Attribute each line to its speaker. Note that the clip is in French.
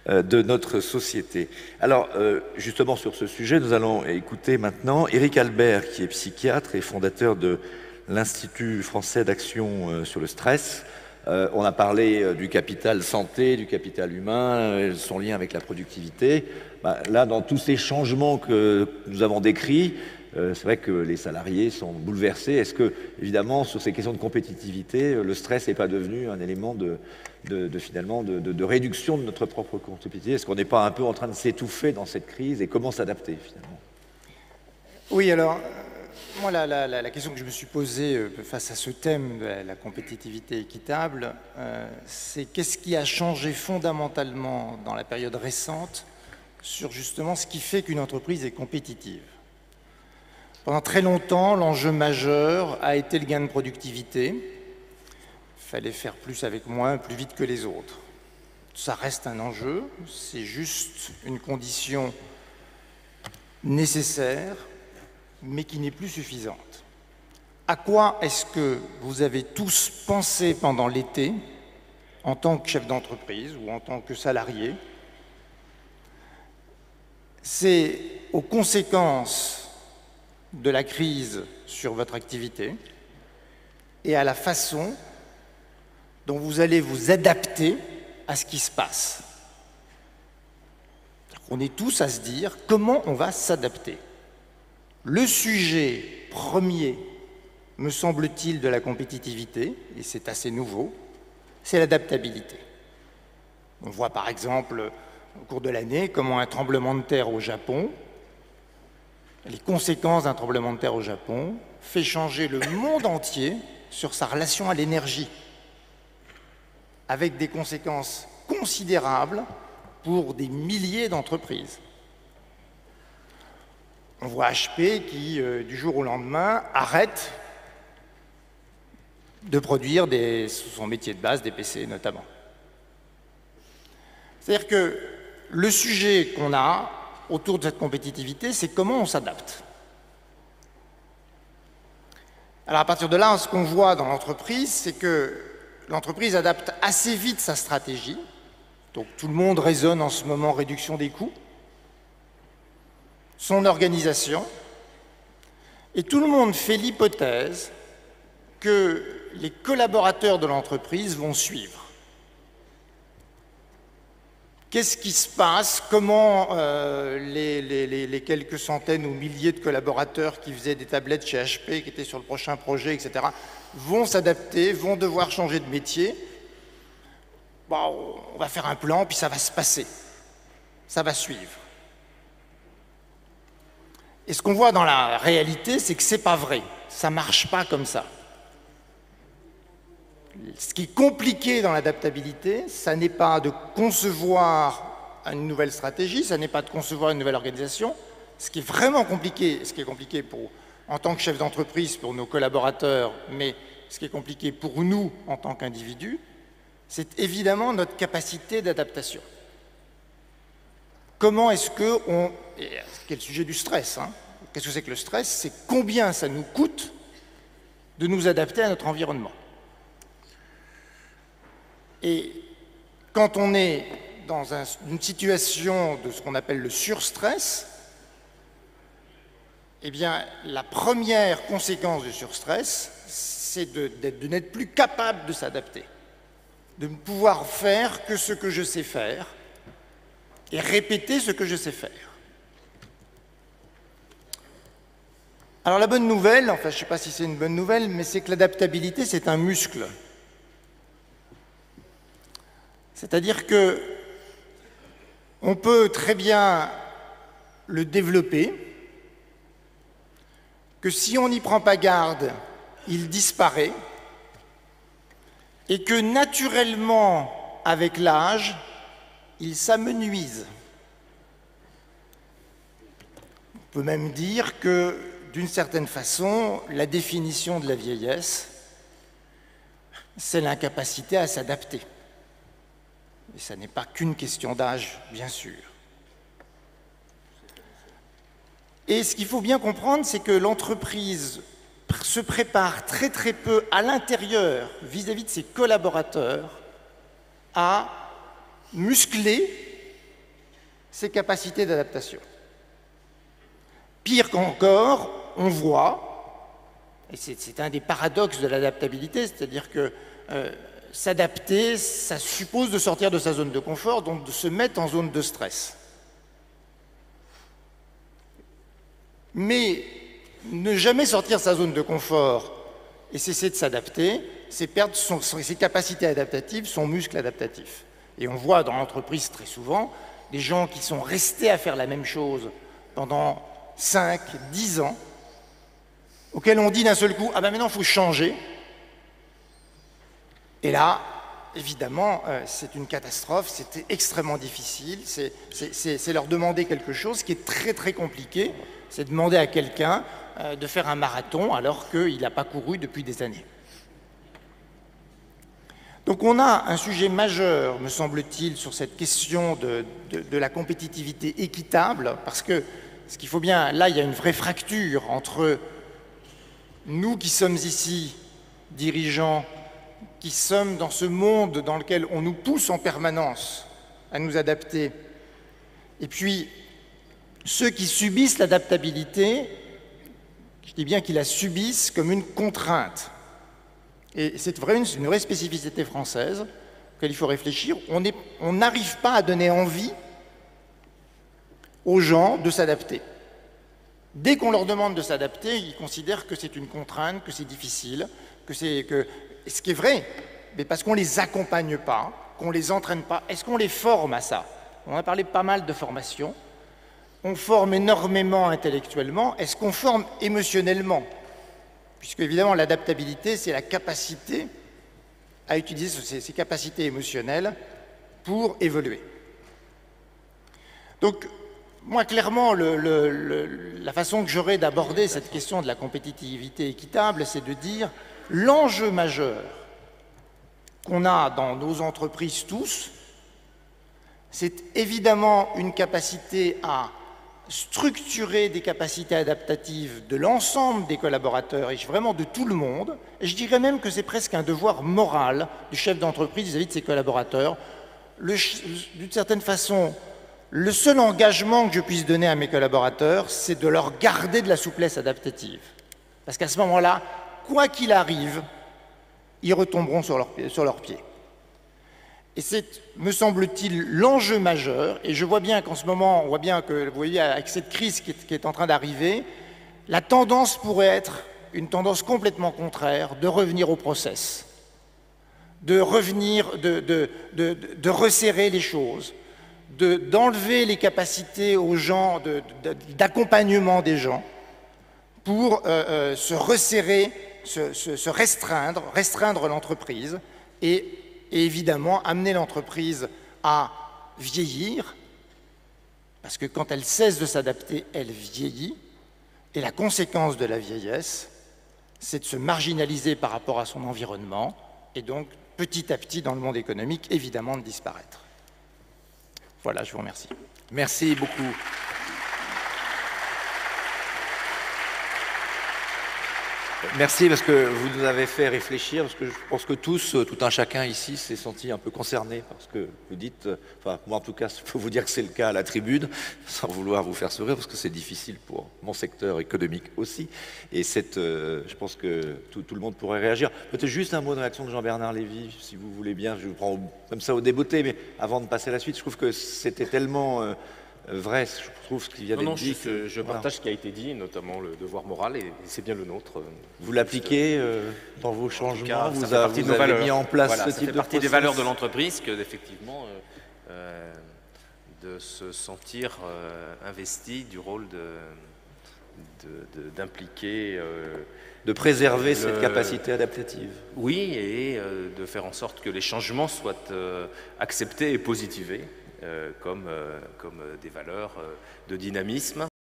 Speaker 1: de notre société. Alors, justement, sur ce sujet, nous allons écouter maintenant Éric Albert, qui est psychiatre et fondateur de l'Institut français d'action sur le stress. On a parlé du capital santé, du capital humain, son lien avec la productivité. Là, dans tous ces changements que nous avons décrits, c'est vrai que les salariés sont bouleversés. Est-ce que, évidemment, sur ces questions de compétitivité, le stress n'est pas devenu un élément finalement de réduction de notre propre compétitivité? Est-ce qu'on n'est pas un peu en train de s'étouffer dans cette crise et comment s'adapter, finalement?
Speaker 2: Oui, alors, moi, la question que je me suis posée face à ce thème de la compétitivité équitable, c'est qu'est-ce qui a changé fondamentalement dans la période récente sur justement ce qui fait qu'une entreprise est compétitive. Pendant très longtemps, l'enjeu majeur a été le gain de productivité. Il fallait faire plus avec moins, plus vite que les autres. Ça reste un enjeu, c'est juste une condition nécessaire, mais qui n'est plus suffisante. À quoi est-ce que vous avez tous pensé pendant l'été, en tant que chef d'entreprise ou en tant que salarié? C'est aux conséquences de la crise sur votre activité et à la façon dont vous allez vous adapter à ce qui se passe. On est tous à se dire comment on va s'adapter. Le sujet premier, me semble-t-il, de la compétitivité, et c'est assez nouveau, c'est l'adaptabilité. On voit par exemple au cours de l'année comment un tremblement de terre au Japon, les conséquences d'un tremblement de terre au Japon, fait changer le monde entier sur sa relation à l'énergie, avec des conséquences considérables pour des milliers d'entreprises. On voit HP qui, du jour au lendemain, arrête de produire son métier de base, des PC notamment. C'est-à-dire que le sujet qu'on a autour de cette compétitivité, c'est comment on s'adapte. Alors à partir de là, ce qu'on voit dans l'entreprise, c'est que l'entreprise adapte assez vite sa stratégie. Donc tout le monde raisonne en ce moment réduction des coûts, son organisation, et tout le monde fait l'hypothèse que les collaborateurs de l'entreprise vont suivre. Qu'est-ce qui se passe? Comment les quelques centaines ou milliers de collaborateurs qui faisaient des tablettes chez HP, qui étaient sur le prochain projet, etc., vont s'adapter, vont devoir changer de métier? Bon, on va faire un plan, puis ça va se passer. Ça va suivre. Et ce qu'on voit dans la réalité, c'est que ce n'est pas vrai. Ça ne marche pas comme ça. Ce qui est compliqué dans l'adaptabilité, ça n'est pas de concevoir une nouvelle stratégie, ça n'est pas de concevoir une nouvelle organisation. Ce qui est vraiment compliqué, ce qui est compliqué en tant que chef d'entreprise pour nos collaborateurs, mais ce qui est compliqué pour nous en tant qu'individus, c'est évidemment notre capacité d'adaptation. Comment est-ce que quel sujet du stress, hein? Qu'est-ce que c'est que le stress? C'est combien ça nous coûte de nous adapter à notre environnement. Et quand on est dans une situation de ce qu'on appelle le surstress, eh bien, la première conséquence du surstress, c'est de n'être plus capable de s'adapter, de ne pouvoir faire que ce que je sais faire et répéter ce que je sais faire. Alors la bonne nouvelle, enfin je ne sais pas si c'est une bonne nouvelle, mais c'est que l'adaptabilité, c'est un muscle. C'est-à-dire que on peut très bien le développer, que si on n'y prend pas garde, il disparaît, et que naturellement, avec l'âge, il s'amenuise. On peut même dire que, d'une certaine façon, la définition de la vieillesse, c'est l'incapacité à s'adapter. Et ça n'est pas qu'une question d'âge, bien sûr. Et ce qu'il faut bien comprendre, c'est que l'entreprise se prépare très très peu à l'intérieur, vis-à-vis de ses collaborateurs, à muscler ses capacités d'adaptation. Pire qu'encore, on voit, et c'est un des paradoxes de l'adaptabilité, c'est-à-dire que s'adapter, ça suppose de sortir de sa zone de confort, donc de se mettre en zone de stress. Mais ne jamais sortir de sa zone de confort et cesser de s'adapter, c'est perdre ses capacités adaptatives, son muscle adaptatif. Et on voit dans l'entreprise très souvent des gens qui sont restés à faire la même chose pendant 5, 10 ans, auxquels on dit d'un seul coup « Ah ben maintenant, il faut changer ». Et là, évidemment, c'est une catastrophe, c'est extrêmement difficile, c'est leur demander quelque chose qui est très très compliqué, c'est demander à quelqu'un de faire un marathon alors qu'il n'a pas couru depuis des années. Donc on a un sujet majeur, me semble-t-il, sur cette question de la compétitivité équitable, parce que ce qu'il faut bien, là il y a une vraie fracture entre nous qui sommes ici, dirigeants, qui sommes dans ce monde dans lequel on nous pousse en permanence à nous adapter, et puis ceux qui subissent l'adaptabilité, je dis bien qu'ils la subissent comme une contrainte. Et c'est une vraie spécificité française auquel il faut réfléchir. On n'arrive pas à donner envie aux gens de s'adapter. Dès qu'on leur demande de s'adapter, ils considèrent que c'est une contrainte, que c'est difficile, ce qui est vrai, mais parce qu'on ne les accompagne pas, qu'on ne les entraîne pas. Est-ce qu'on les forme à ça? On a parlé pas mal de formation. On forme énormément intellectuellement. Est-ce qu'on forme émotionnellement? Puisque, évidemment, l'adaptabilité, c'est la capacité à utiliser ces capacités émotionnelles pour évoluer. Donc, moi, clairement, la façon que j'aurais d'aborder cette question de la compétitivité équitable, c'est de dire l'enjeu majeur qu'on a dans nos entreprises tous, c'est évidemment une capacité à structurer des capacités adaptatives de l'ensemble des collaborateurs et vraiment de tout le monde. Et je dirais même que c'est presque un devoir moral du chef d'entreprise vis-à-vis de ses collaborateurs. D'une certaine façon, le seul engagement que je puisse donner à mes collaborateurs, c'est de leur garder de la souplesse adaptative. Parce qu'à ce moment-là, quoi qu'il arrive, ils retomberont sur leurs pieds. Et c'est, me semble-t-il, l'enjeu majeur, et je vois bien qu'en ce moment, on voit bien que, vous voyez, avec cette crise qui est en train d'arriver, la tendance pourrait être une tendance complètement contraire de revenir au process, de revenir, de resserrer les choses, d'enlever les capacités aux gens, d'accompagnement des gens, pour se resserrer, se restreindre l'entreprise et évidemment amener l'entreprise à vieillir, parce que quand elle cesse de s'adapter, elle vieillit, et la conséquence de la vieillesse, c'est de se marginaliser par rapport à son environnement, et donc petit à petit dans le monde économique, évidemment de disparaître. Voilà, je vous remercie.
Speaker 1: Merci beaucoup. Merci parce que vous nous avez fait réfléchir, parce que je pense que tous, tout un chacun ici s'est senti un peu concerné par ce que vous dites. Enfin, moi en tout cas, je peux vous dire que c'est le cas à la tribune, sans vouloir vous faire sourire, parce que c'est difficile pour mon secteur économique aussi. Et je pense que tout le monde pourrait réagir. Peut-être juste un mot de réaction de Jean-Bernard Lévy, si vous voulez bien. Je vous prends comme ça au débeauté, mais avant de passer à la suite, je trouve que c'était tellement... vrai, je trouve, ce qu'il vient d'être dit.
Speaker 3: Je partage ce qui a été dit, notamment le devoir moral, et c'est bien le nôtre.
Speaker 1: Vous l'appliquez dans vos changements,
Speaker 3: cas,
Speaker 1: vous avez mis en place ce type de process.
Speaker 3: Ça fait partie des valeurs de l'entreprise que, effectivement, de se sentir investi du rôle d'impliquer...
Speaker 1: de préserver cette capacité adaptative.
Speaker 3: Oui, et de faire en sorte que les changements soient acceptés et positivés. Comme des valeurs de dynamisme